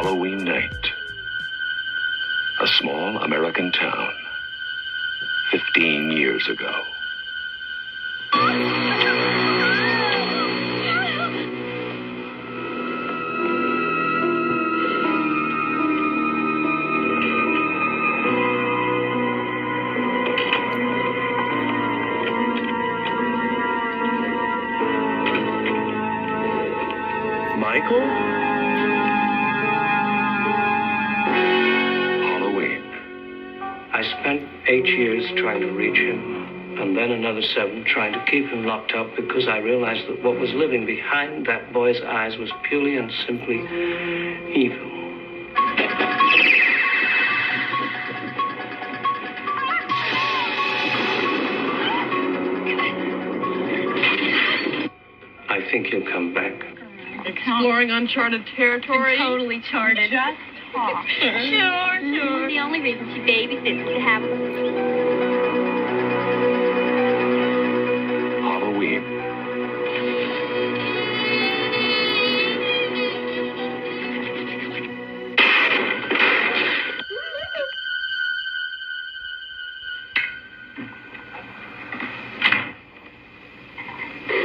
Halloween night. A small American town. 15 years ago. Michael? Halloween. I spent 8 years trying to reach him, and then another 7 trying to keep him locked up because I realized that what was living behind that boy's eyes was purely and simply evil. I think he'll come back. Exploring uncharted territory. Totally charted. Just talk. Sure. The only reason she babysits is to have Halloween.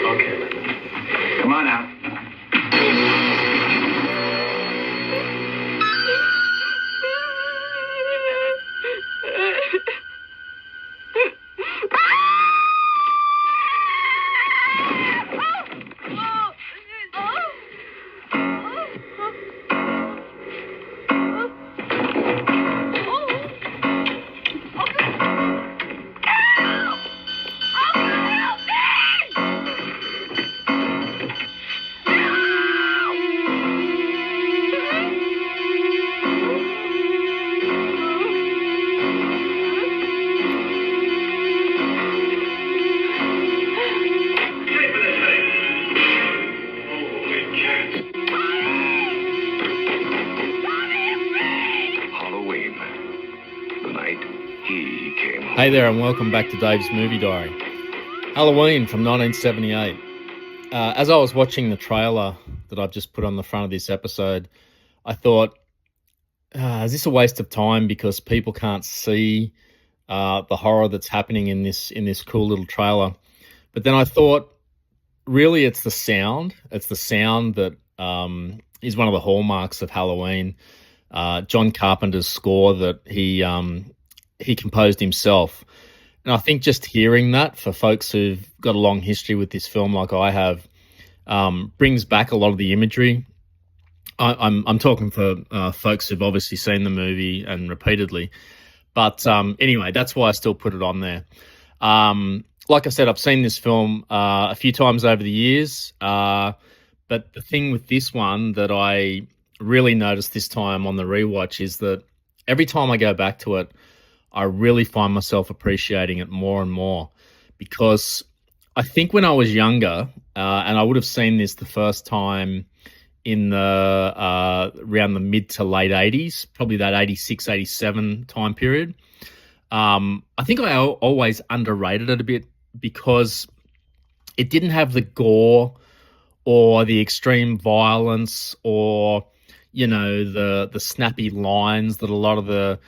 Okay, Linda. Come on out. Halloween. The night he came home. Hey there, and welcome back to Dave's Movie Diary. Halloween from 1978. As I was watching the trailer that I've just put on the front of this episode, I thought, is this a waste of time because people can't see the horror that's happening in this cool little trailer? But then I thought, really, it's the sound. It's the sound that is one of the hallmarks of Halloween. John Carpenter's score that he composed himself. And I think just hearing that for folks who've got a long history with this film like I have brings back a lot of the imagery. I'm talking for folks who've obviously seen the movie and repeatedly. But anyway, that's why I still put it on there. Like I said, I've seen this film a few times over the years. But the thing with this one that I really noticed this time on the rewatch is that every time I go back to it, I really find myself appreciating it more and more, because I think when I was younger, and I would have seen this the first time in the around the mid to late 80s, probably that 86, 87 time period, I think I always underrated it a bit because it didn't have the gore or the extreme violence or, you know, the snappy lines that a lot of the,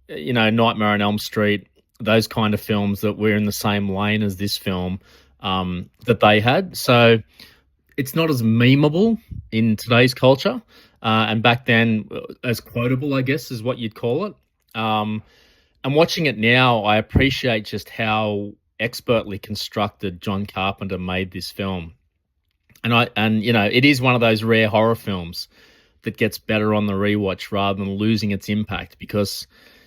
you know, Nightmare on Elm Street, those kind of films that were in the same lane as this film that they had. So it's not as memeable in today's culture. And back then, as quotable, I guess, is what you'd call it. And watching it now, I appreciate just how expertly constructed John Carpenter made this film. And you know, it is one of those rare horror films that gets better on the rewatch rather than losing its impact, because,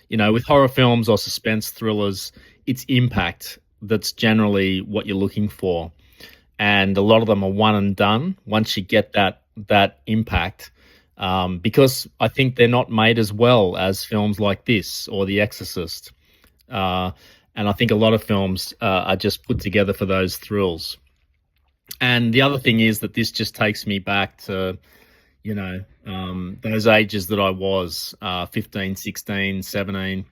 you know, with horror films or suspense thrillers, it's impact that's generally what you're looking for. And a lot of them are one and done once you get that impact, because I think they're not made as well as films like this or The Exorcist. And I think a lot of films are just put together for those thrills. And the other thing is that this just takes me back to, you know, those ages that I was, 15, 16, 17,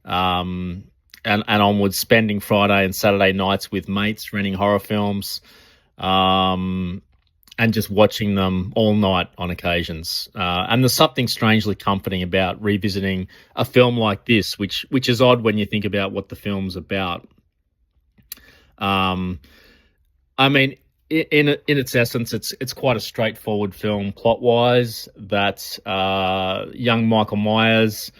and onwards, spending Friday and Saturday nights with mates, renting horror films, and just watching them all night on occasions. And there's something strangely comforting about revisiting a film like this, which is odd when you think about what the film's about. I mean, in its essence, it's quite a straightforward film plot-wise. That young Michael Myers,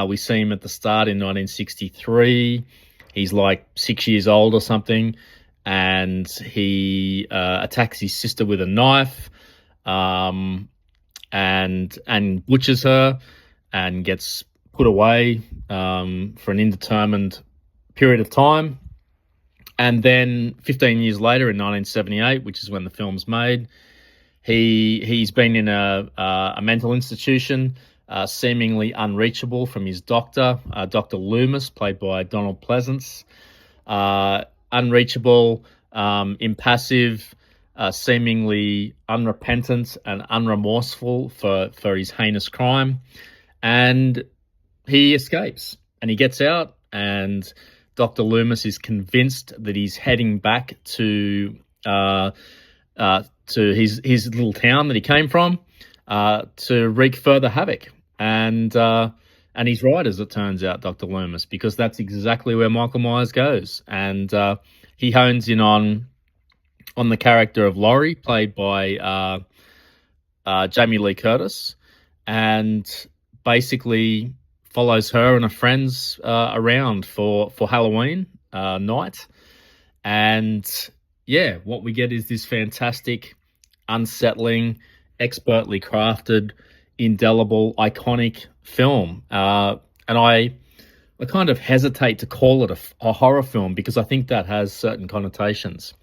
we see him at the start in 1963. He's like 6 years old or something, and he attacks his sister with a knife, and butchers her, and gets put away for an indeterminate period of time. And then 15 years later, in 1978, which is when the film's made, he's been in a mental institution, seemingly unreachable from his doctor, Dr. Loomis, played by Donald Pleasance. Unreachable, impassive, seemingly unrepentant and unremorseful for his heinous crime. And he escapes, and he gets out, and Dr. Loomis is convinced that he's heading back to his little town that he came from to wreak further havoc. And he's right, as it turns out, Dr. Loomis, because that's exactly where Michael Myers goes. And he hones in on the character of Laurie, played by Jamie Lee Curtis, and basically follows her and her friends around for Halloween night. And yeah, what we get is this fantastic, unsettling, expertly crafted, indelible, iconic film. And I kind of hesitate to call it a horror film, because I think that has certain connotations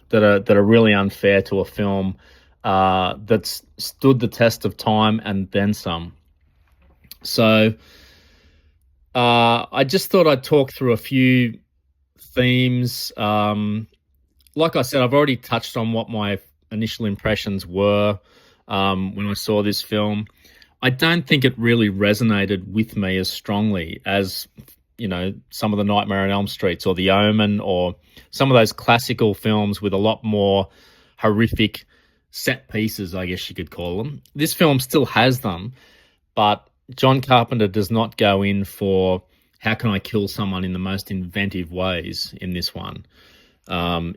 that are really unfair to a film that's stood the test of time and then some. So I just thought I'd talk through a few themes. Like I said, I've already touched on what my initial impressions were when I saw this film. I don't think it really resonated with me as strongly as, you know, some of the Nightmare on Elm Streets or The Omen, or some of those classical films with a lot more horrific set pieces, I guess you could call them. This film still has them, but John Carpenter does not go in for how can I kill someone in the most inventive ways in this one.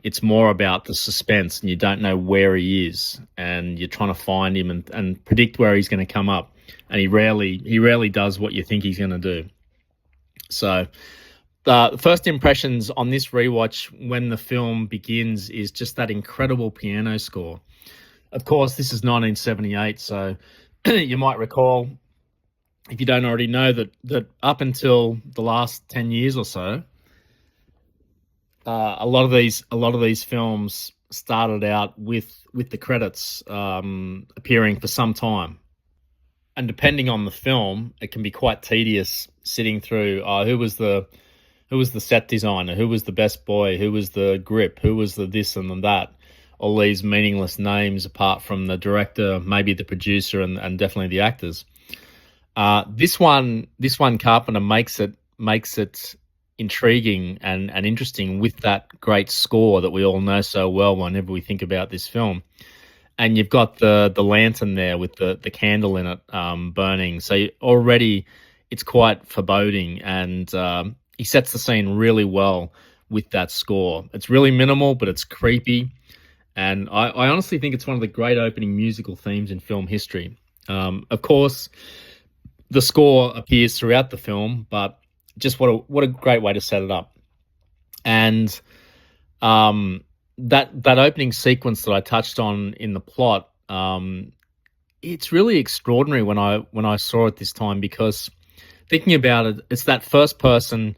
It's more about the suspense, and you don't know where he is, and you're trying to find him and predict where he's going to come up. And he rarely does what you think he's going to do. So the first impressions on this rewatch when the film begins is just that incredible piano score. Of course, this is 1978, so you might recall, if you don't already know, that up until the last 10 years or so, a lot of these films started out with the credits appearing for some time. And depending on the film, it can be quite tedious sitting through who was the set designer, who was the best boy, who was the grip, who was the this and the that. All these meaningless names apart from the director, maybe the producer, and definitely the actors. This one Carpenter makes it intriguing and interesting with that great score that we all know so well whenever we think about this film. And you've got the lantern there with the candle in it burning. So already it's quite foreboding, and he sets the scene really well with that score. It's really minimal, but it's creepy. And I honestly think it's one of the great opening musical themes in film history. Of course, the score appears throughout the film, but just what a great way to set it up. And that opening sequence that I touched on in the plot, it's really extraordinary when I saw it this time, because thinking about it, it's that first person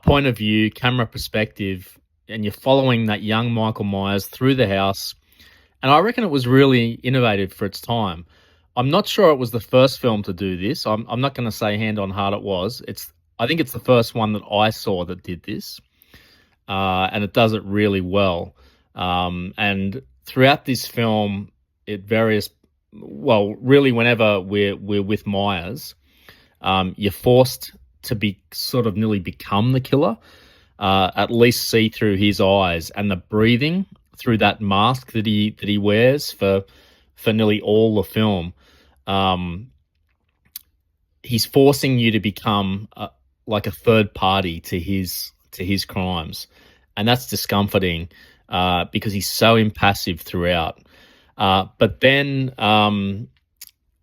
point of view, camera perspective, and you're following that young Michael Myers through the house. And I reckon it was really innovative for its time. I'm not sure it was the first film to do this. I'm not going to say hand on heart it was. I think it's the first one that I saw that did this, and it does it really well. And throughout this film, really whenever we're with Myers, you're forced to be sort of nearly become the killer, at least see through his eyes, and the breathing through that mask that he wears for nearly all the film. He's forcing you to become like a third party to his crimes, and that's discomforting because he's so impassive throughout. But then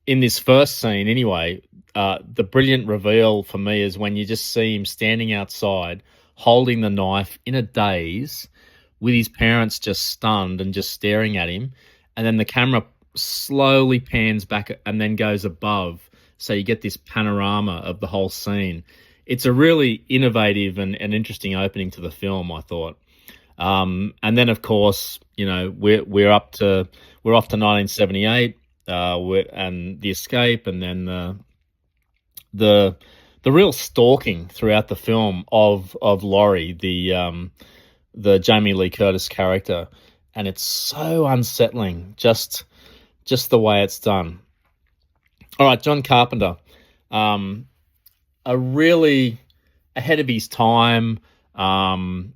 in this first scene, anyway, the brilliant reveal for me is when you just see him standing outside, holding the knife in a daze, with his parents just stunned and just staring at him, and then the camera slowly pans back and then goes above, so you get this panorama of the whole scene. It's a really innovative and interesting opening to the film, I thought. And then, of course, you know, we're off to 1978, and the escape, and then the real stalking throughout the film of Laurie, the Jamie Lee Curtis character, and it's so unsettling, just the way it's done. All right, John Carpenter, a really ahead of his time, probably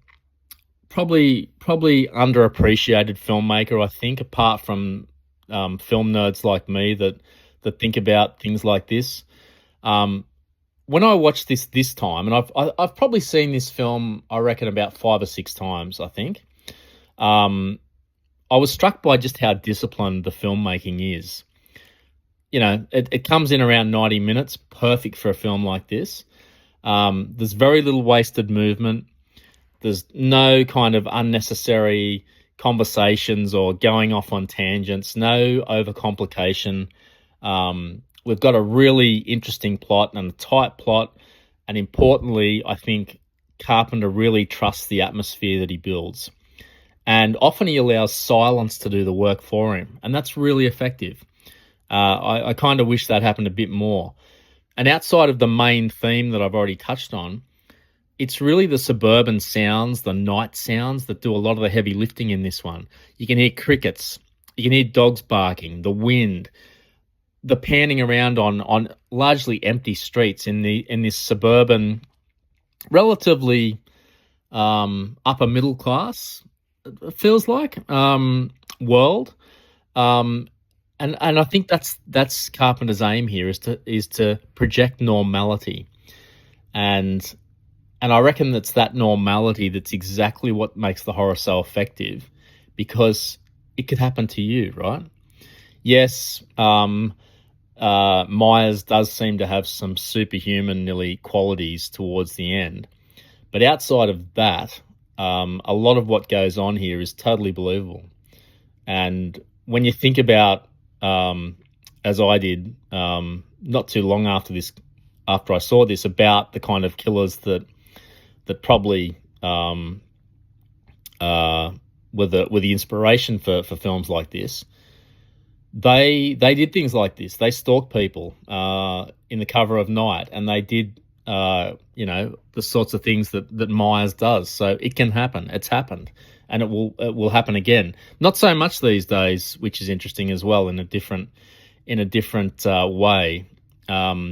underappreciated filmmaker, I think, apart from film nerds like me that think about things like this. When I watched this time, and I've probably seen this film, I reckon, about 5 or 6 times, I think. I was struck by just how disciplined the filmmaking is. You know, it comes in around 90 minutes, perfect for a film like this. There's very little wasted movement. There's no kind of unnecessary conversations or going off on tangents, no overcomplication. We've got a really interesting plot and a tight plot, and importantly, I think Carpenter really trusts the atmosphere that he builds. And often he allows silence to do the work for him, and that's really effective. I kind of wish that happened a bit more. And outside of the main theme that I've already touched on, it's really the suburban sounds, the night sounds, that do a lot of the heavy lifting in this one. You can hear crickets, you can hear dogs barking, the wind, the panning around on largely empty streets in this suburban, relatively upper middle class, it feels like, world. And I think that's Carpenter's aim here, is to project normality, and I reckon that's that normality that's exactly what makes the horror so effective, because it could happen to you, right? Yes, Myers does seem to have some superhuman nearly qualities towards the end, but outside of that, a lot of what goes on here is totally believable. And when you think about, as I did, not too long after I saw this, about the kind of killers that probably were the inspiration for films like this, they did things like this. They stalked people in the cover of night, and they did the sorts of things that Myers does. So it can happen. It's happened. And it will happen again. Not so much these days, which is interesting as well, in a different way. I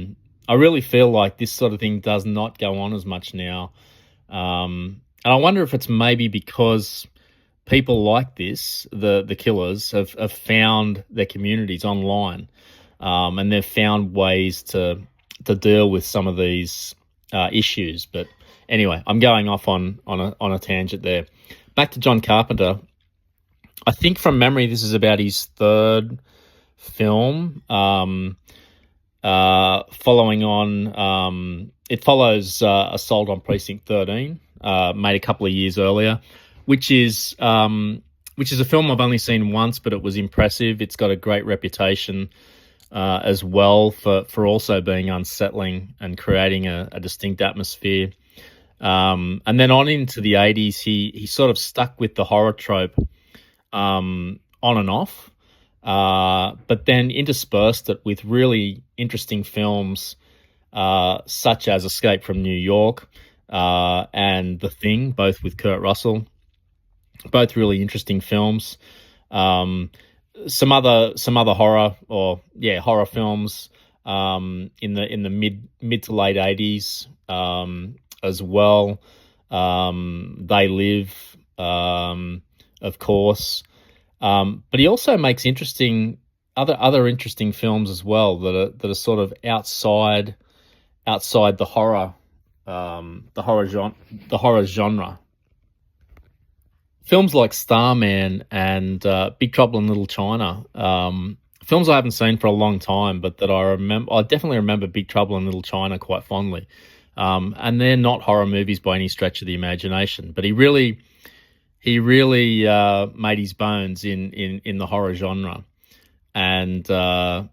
really feel like this sort of thing does not go on as much now, and I wonder if it's maybe because people like this, the killers, have found their communities online, and they've found ways to deal with some of these issues. But anyway, I'm going off on a tangent there. Back to John Carpenter. I think from memory, this is about his third film. Following on, it follows Assault on Precinct 13, made a couple of years earlier, which is a film I've only seen once, but it was impressive. It's got a great reputation as well for also being unsettling and creating a distinct atmosphere. And then on into the 80s, he sort of stuck with the horror trope on and off, but then interspersed it with really interesting films such as Escape from New York and The Thing, both with Kurt Russell, both really interesting films. Some other horror films in the mid to late 80s. As well. They Live, of course. But he also makes other interesting films as well that are sort of outside the horror genre. Films like Starman and Big Trouble in Little China, films I haven't seen for a long time, but that I remember. I definitely remember Big Trouble in Little China quite fondly. And they're not horror movies by any stretch of the imagination, but he really made his bones in the horror genre, and the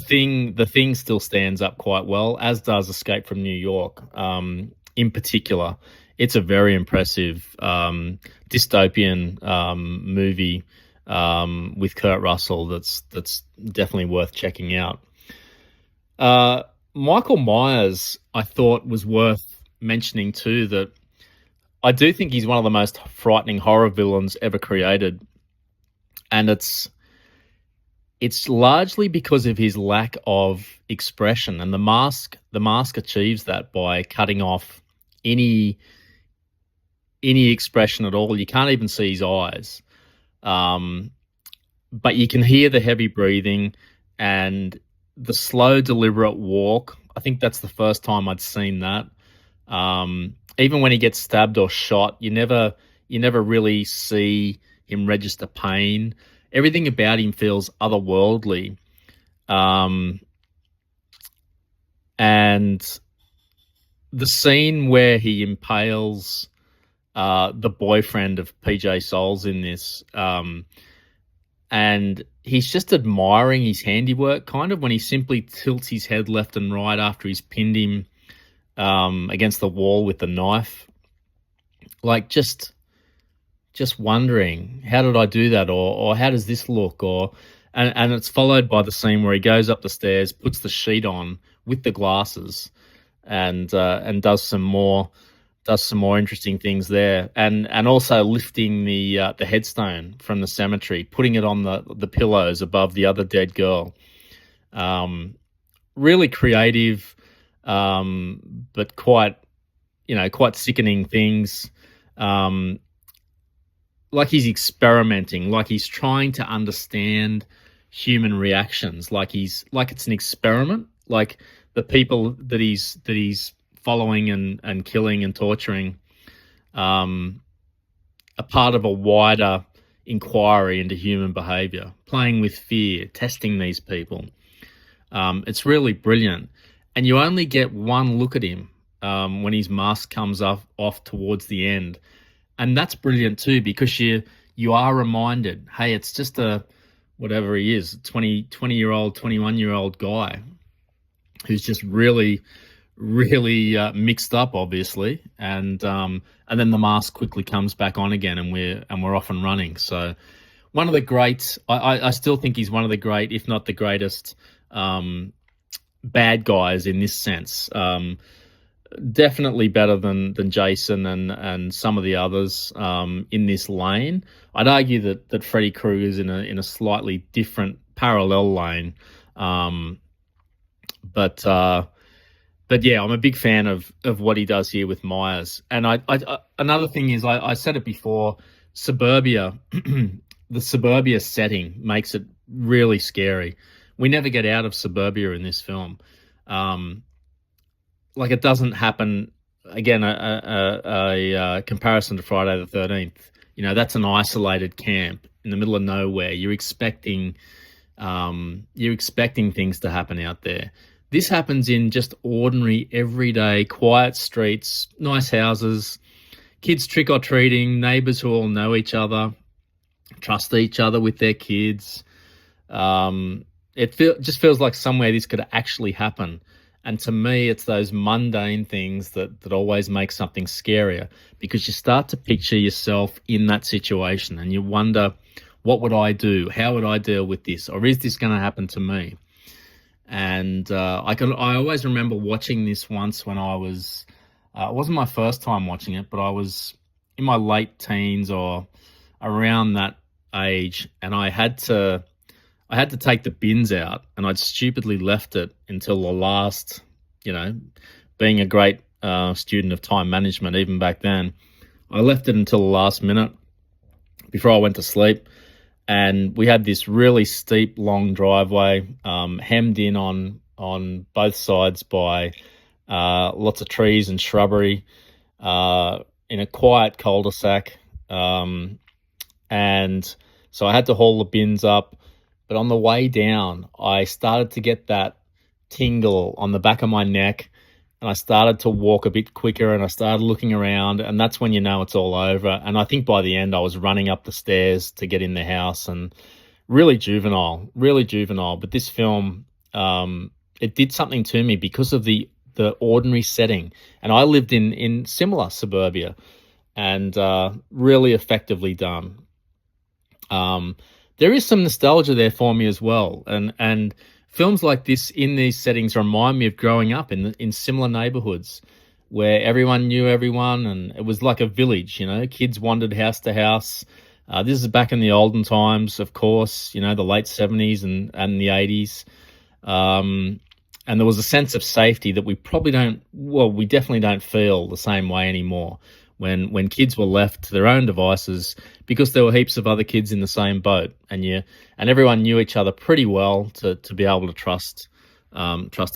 thing still stands up quite well, as does Escape from New York. In particular, it's a very impressive dystopian movie with Kurt Russell that's definitely worth checking out. Michael Myers, I thought, was worth mentioning too, that I do think he's one of the most frightening horror villains ever created. And it's largely because of his lack of expression, and the mask achieves that by cutting off any expression at all. You can't even see his eyes. But you can hear the heavy breathing and the slow, deliberate walk. I think that's the first time I'd seen that. Even when he gets stabbed or shot, you never really see him register pain. Everything about him feels otherworldly. And the scene where he impales the boyfriend of PJ Souls in this, and he's just admiring his handiwork, kind of, when he simply tilts his head left and right after he's pinned him against the wall with the knife. Like, just wondering, how did I do that? Or how does this look? And it's followed by the scene where he goes up the stairs, puts the sheet on with the glasses, and does some more interesting things there, and also lifting the headstone from the cemetery, putting it on the pillows above the other dead girl. Really creative, but quite sickening things. Like he's experimenting, like he's trying to understand human reactions, like it's an experiment, like the people that he's following and killing and torturing, a part of a wider inquiry into human behavior, playing with fear, testing these people. It's really brilliant. And you only get one look at him when his mask comes off towards the end. And that's brilliant too, because you are reminded, hey, it's just whatever he is, 20-year-old, 21-year-old guy who's just really mixed up, obviously, and then the mask quickly comes back on again, and we're off and running. So, one of the greats. I still think he's one of the great, if not the greatest, bad guys in this sense. Definitely better than Jason and some of the others in this lane. I'd argue that Freddy Krueger's in a slightly different parallel lane, but yeah, I'm a big fan of what he does here with Myers. And I another thing is, I said it before, suburbia, the suburbia setting makes it really scary. We never get out of suburbia in this film. Like, it doesn't happen, again, a comparison to Friday the 13th. That's an isolated camp in the middle of nowhere. You're expecting things to happen out there. This happens in just ordinary, everyday, quiet streets, nice houses, kids trick-or-treating, neighbours who all know each other, trust each other with their kids. It just feels like somewhere this could actually happen. And to me, it's those mundane things that always make something scarier, because you start to picture yourself in that situation and you wonder, what would I do? How would I deal with this? Or is this going to happen to me? And I always remember watching this once when I was, it wasn't my first time watching it, but I was in my late teens or around that age, and I had to take the bins out, and I'd stupidly left it until the last, being a great student of time management even back then, I left it until the last minute before I went to sleep. And we had this really steep, long driveway, hemmed in on both sides by lots of trees and shrubbery, in a quiet cul-de-sac. And so I had to haul the bins up. But on the way down, I started to get that tingle on the back of my neck, and I started to walk a bit quicker, and I started looking around, and that's when you know it's all over. And I think by the end I was running up the stairs to get in the house, and really juvenile. But this film, it did something to me because of the ordinary setting. And I lived in similar suburbia, and really effectively done. There is some nostalgia there for me as well, and films like this in these settings remind me of growing up in similar neighborhoods where everyone knew everyone, and it was like a village. Kids wandered house to house. This is back in the olden times, of course. The late 70s and the 80s, and there was a sense of safety that we definitely don't feel the same way anymore. When kids were left to their own devices, because there were heaps of other kids in the same boat, and everyone knew each other pretty well to be able to trust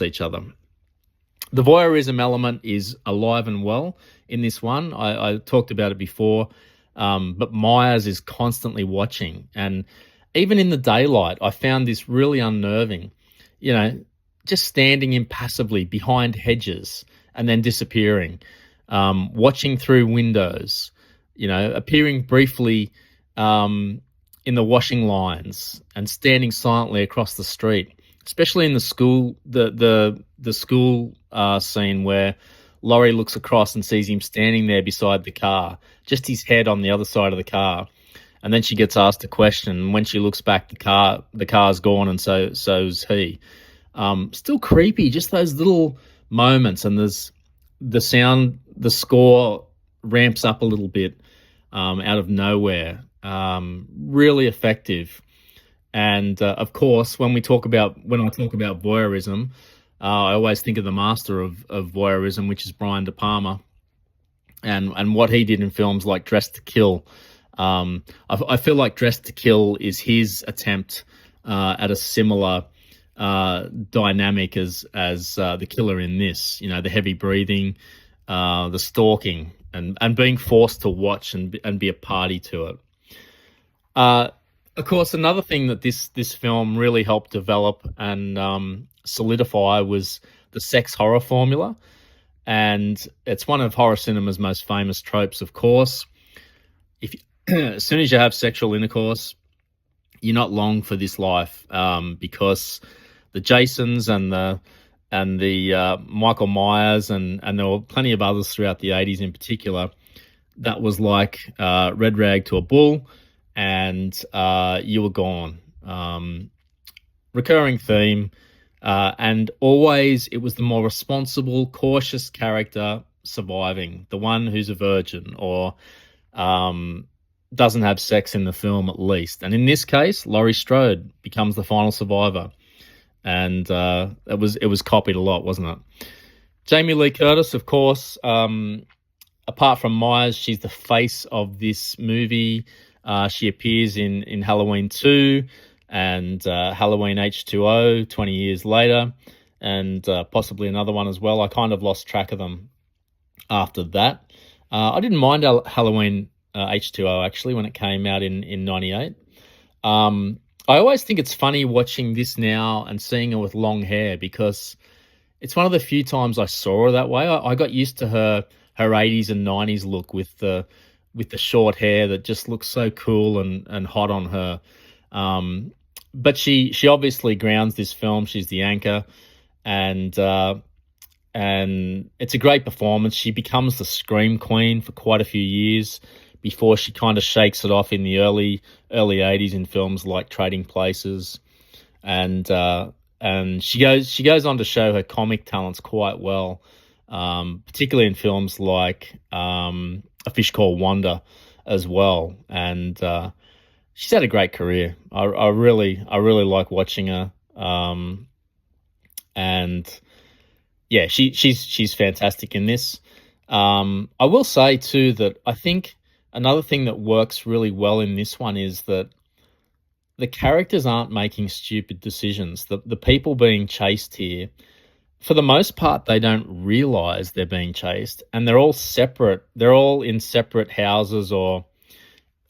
each other. The voyeurism element is alive and well in this one. I talked about it before, but Myers is constantly watching, and even in the daylight, I found this really unnerving. Just standing impassively behind hedges and then disappearing. Watching through windows, appearing briefly in the washing lines and standing silently across the street, especially in the school, the school scene where Laurie looks across and sees him standing there beside the car, just his head on the other side of the car. And then she gets asked a question, and when she looks back, the car's gone, and so's he. Still creepy, just those little moments, and there's the score ramps up a little bit out of nowhere. Really effective. And of course, when I talk about voyeurism, I always think of the master of voyeurism, which is Brian De Palma, and what he did in films like Dressed to Kill. I feel like Dressed to Kill is his attempt at a similar dynamic as the killer in this. The heavy breathing, the stalking, and being forced to watch and be a party to it. Of course, another thing that this film really helped develop and solidify was the sex horror formula, and it's one of horror cinema's most famous tropes. Of course, as soon as you have sexual intercourse, you're not long for this life, because the Jasons and the Michael Myers and there were plenty of others throughout the 80s in particular, that was like red rag to a bull, and you were gone. Recurring theme, and always it was the more responsible, cautious character surviving, the one who's a virgin or doesn't have sex in the film at least. And in this case, Laurie Strode becomes the final survivor. And it was copied a lot, wasn't it? Jamie Lee Curtis, of course, apart from Myers, she's the face of this movie. She appears in Halloween 2 and Halloween H2O 20 years later, and possibly another one as well. I kind of lost track of them after that. I didn't mind Halloween H2O, actually, when it came out in 98. I always think it's funny watching this now and seeing her with long hair, because it's one of the few times I saw her that way. I got used to her 80s and 90s look with the short hair that just looks so cool and hot on her. But she obviously grounds this film. She's the anchor, and it's a great performance. She becomes the scream queen for quite a few years before she kind of shakes it off in the early 80s in films like Trading Places, and she goes on to show her comic talents quite well, particularly in films like A Fish Called Wanda as well. And she's had a great career. I really like watching her, and yeah, she's fantastic in this. I will say too that I think another thing that works really well in this one is that the characters aren't making stupid decisions. The people being chased here, for the most part, they don't realize they're being chased, and they're all separate. They're all in separate houses or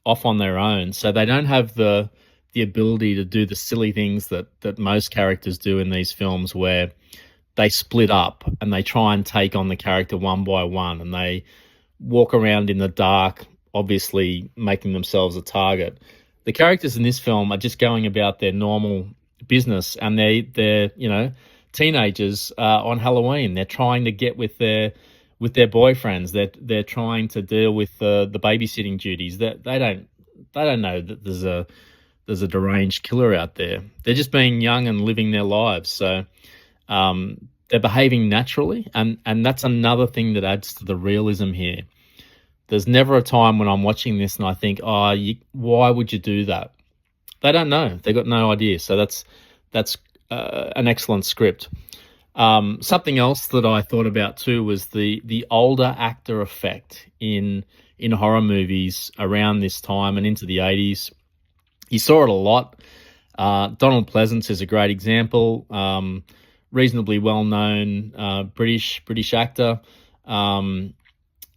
off on their own, so they don't have the ability to do the silly things that most characters do in these films, where they split up and they try and take on the character one by one, and they walk around in the dark, obviously making themselves a target. The characters in this film are just going about their normal business, and they're teenagers on Halloween. They're trying to get with their boyfriends. They're trying to deal with the babysitting duties. That they don't know that there's a deranged killer out there. They're just being young and living their lives. So they're behaving naturally, and that's another thing that adds to the realism here. There's never a time when I'm watching this and I think, why would you do that? They don't know. They got no idea. So that's an excellent script. Something else that I thought about too was the older actor effect in horror movies around this time and into the 80s. You saw it a lot. Donald Pleasance is a great example. Reasonably well-known British actor.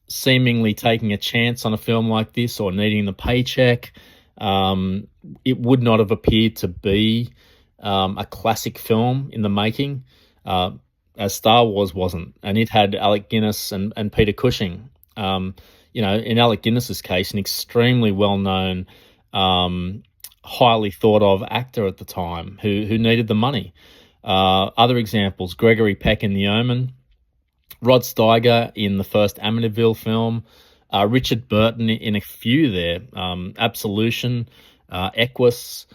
Seemingly taking a chance on a film like this or needing the paycheck. It would not have appeared to be a classic film in the making, as Star Wars wasn't, and it had Alec Guinness and Peter Cushing. In Alec Guinness's case, an extremely well-known, highly thought-of actor at the time who needed the money. Other examples: Gregory Peck in The Omen, Rod Steiger in the first Amityville film, Richard Burton in a few there, Absolution, Equus,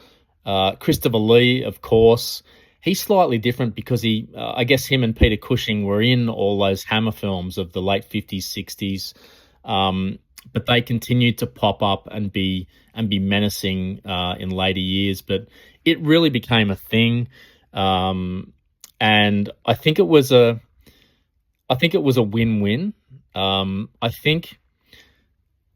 Christopher Lee, of course. He's slightly different because I guess him and Peter Cushing were in all those Hammer films of the late 50s, 60s, but they continued to pop up and be menacing in later years. But it really became a thing, and I think it was a win-win. I think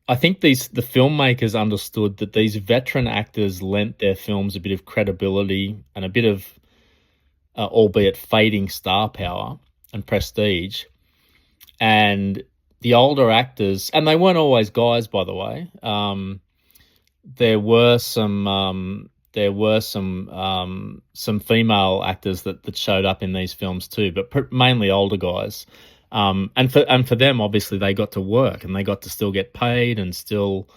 the filmmakers understood that these veteran actors lent their films a bit of credibility and a bit of, albeit fading, star power and prestige. And the older actors, and they weren't always guys, by the way. There were some female actors that showed up in these films too, but mainly older guys. And for them, obviously, they got to work and they got to still get paid and still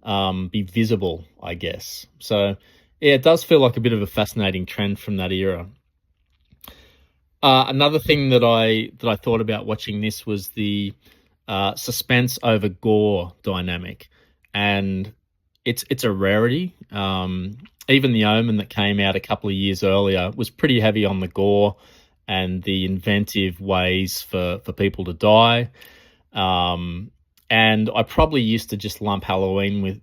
be visible, I guess. So yeah, it does feel like a bit of a fascinating trend from that era. Another thing that I thought about watching this was the suspense over gore dynamic, and it's a rarity. Even The Omen that came out a couple of years earlier was pretty heavy on the gore and the inventive ways for people to die. And I probably used to just lump Halloween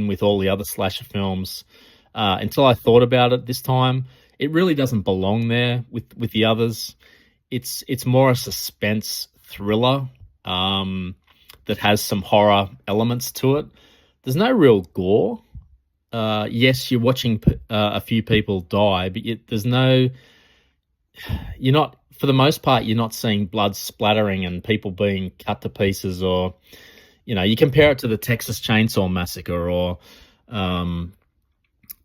with all the other slasher films until I thought about it this time. It really doesn't belong there with the others. It's more a suspense thriller that has some horror elements to it. There's no real gore. Yes, you're watching a few people die, but for the most part, you're not seeing blood splattering and people being cut to pieces, or, you compare it to the Texas Chainsaw Massacre or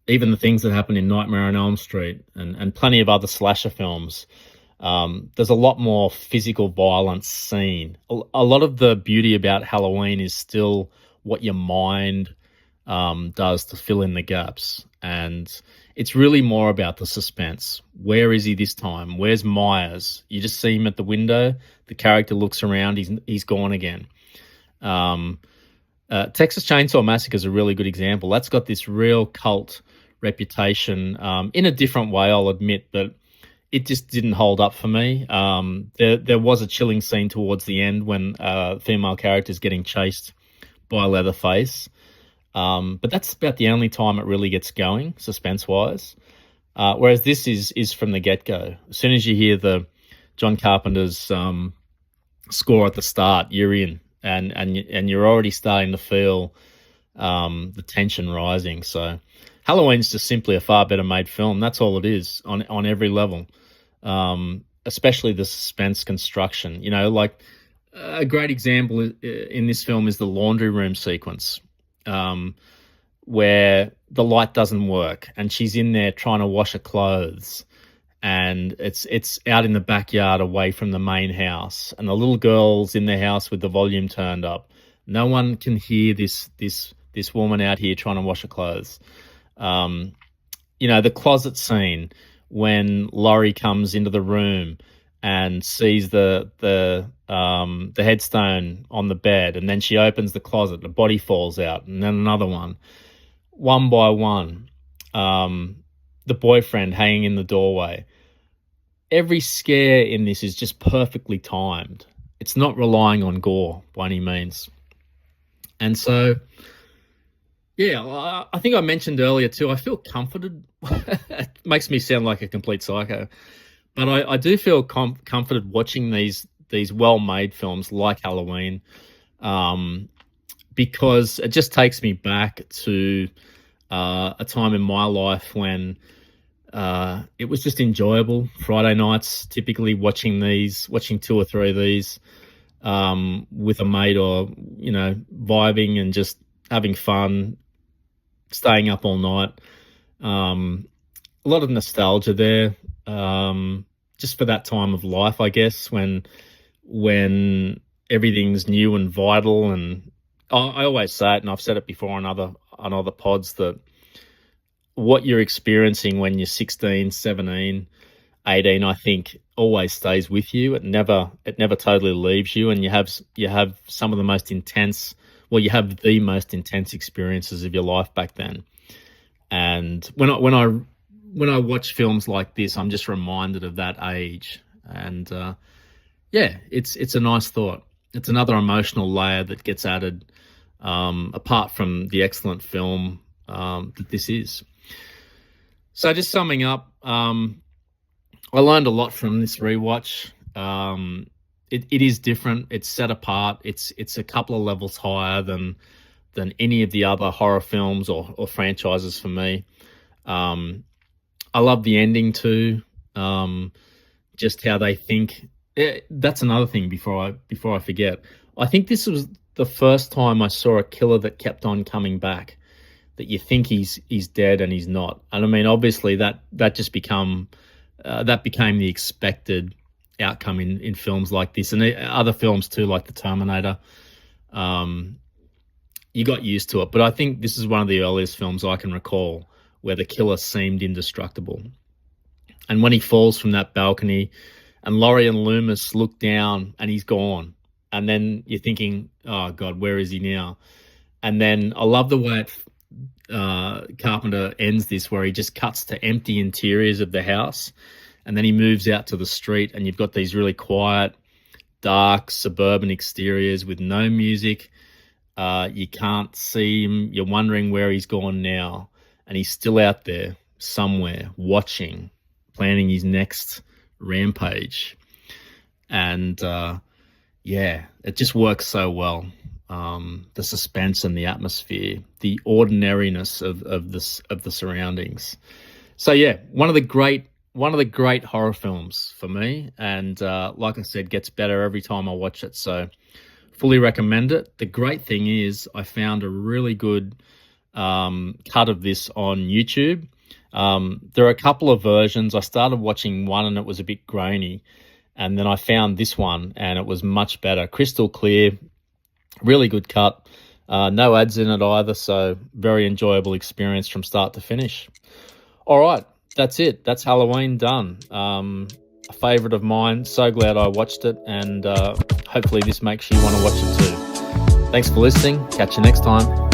even the things that happen in Nightmare on Elm Street and plenty of other slasher films. There's a lot more physical violence seen. A lot of the beauty about Halloween is still what your mind does to fill in the gaps. And it's really more about the suspense. Where is he this time? Where's Myers? You just see him at the window. The character looks around. He's gone again. Texas Chainsaw Massacre is a really good example. That's got this real cult reputation in a different way, I'll admit, but it just didn't hold up for me. There was a chilling scene towards the end when female character's getting chased by Leatherface. But that's about the only time it really gets going, suspense-wise. Whereas this is from the get-go. As soon as you hear the John Carpenter's score at the start, you're in. and you're already starting to feel the tension rising. So Halloween's just simply a far better made film. That's all it is on every level, especially the suspense construction. You know, like a great example in this film is the laundry room sequence, where the light doesn't work and she's in there trying to wash her clothes, and it's out in the backyard away from the main house, and the little girl's in the house with the volume turned up. No one can hear this woman out here trying to wash her clothes. You know, the closet scene when Laurie comes into the room and sees the headstone on the bed, and then she opens the closet, the body falls out, and then another one by one. The boyfriend hanging in the doorway. Every scare in this is just perfectly timed. It's not relying on gore by any means. And so, yeah, I think I mentioned earlier too, I feel comforted. It makes me sound like a complete psycho. But I do feel comforted watching these well-made films like Halloween, because it just takes me back to a time in my life when it was just enjoyable. Friday nights, typically watching 2 or 3 of these with a mate, or, you know, vibing and just having fun, staying up all night. A lot of nostalgia there, just for that time of life, I guess, when everything's new and vital. And I always say it, and I've said it before on other pods, that what you're experiencing when you're 16, 17, 18, I think always stays with you. It never totally leaves you, and you have some of the most intense, well, you have the most intense experiences of your life back then. And when I watch films like this, I'm just reminded of that age. And yeah, it's a nice thought. It's another emotional layer that gets added, apart from the excellent film that this is. So just summing up, I learned a lot from this rewatch. It is different. It's set apart. It's a couple of levels higher than any of the other horror films or franchises for me. I love the ending too. Just how they think. That's another thing before I forget. I think this was the first time I saw a killer that kept on coming back, that you think he's dead and he's not. And I mean, obviously that became the expected outcome in films like this, and other films too, like The Terminator. You got used to it, but I think this is one of the earliest films I can recall where the killer seemed indestructible. And when he falls from that balcony and Laurie and Loomis look down and he's gone, and then you're thinking, oh God, where is he now? And then I love the way Carpenter ends this, where he just cuts to empty interiors of the house, and then he moves out to the street, and you've got these really quiet, dark, suburban exteriors with no music. You can't see him. You're wondering where he's gone now, and he's still out there somewhere watching, planning his next rampage. And yeah, it just works so well. The suspense and the atmosphere, the ordinariness of the surroundings. So yeah, one of the great horror films for me, and like I said, gets better every time I watch it. So fully recommend it. The great thing is I found a really good cut of this on YouTube. There are a couple of versions. I started watching one and it was a bit grainy, and then I found this one and it was much better, crystal clear, really good cut. No ads in it either, so very enjoyable experience from start to finish. All right, that's it. That's Halloween done. A favourite of mine. So glad I watched it, and hopefully this makes you want to watch it too. Thanks for listening. Catch you next time.